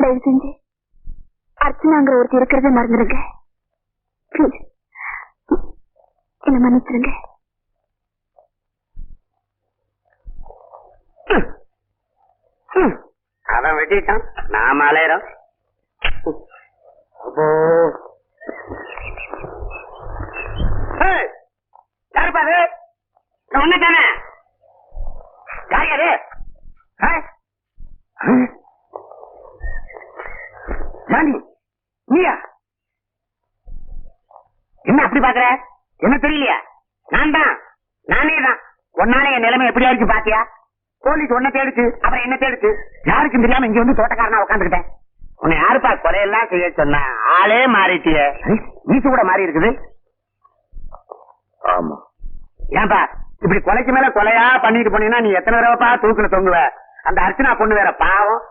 தயவு செஞ்சு அர்ச்சனாங்கிற ஒருத்தர் இருக்கிறத மறந்துடுங்க. என்ன மன்னிச்சிருங்க. அவன் வெட்டிட்டான், நாம அலையிறோம். யாருப்பாரு ஒண்ணுதானே? யாரு ஜானி நீயா? என்ன அப்படி பாக்குற? என்ன தெரியலையா? நான் தான், நானே தான். ஒன்னால என் நிலைமை எப்படி ஆயிடுச்சு பாத்தியா? போலீஸ் ஒன்ன தேடுச்சு, அப்புறம் என்ன தேடுச்சு, யாருக்கும் தெரியாம இங்க வந்து தோட்டக்காரனா உட்காந்துக்கிட்டேன். உன்னை யாருப்பா கொலையெல்லாம் செய்ய சொன்ன? ஆளே மாறிட்டிய, வீசு கூட மாறி இருக்குது. ஆமா, ஏன்பா இப்படி கொலைக்கு மேல கொலையா பண்ணிட்டு போனீங்கன்னா நீ எத்தனை தடவைப்பா தூக்குல தொங்குவ? அந்த அர்ச்சனா பொண்ணு வேற பாவம்,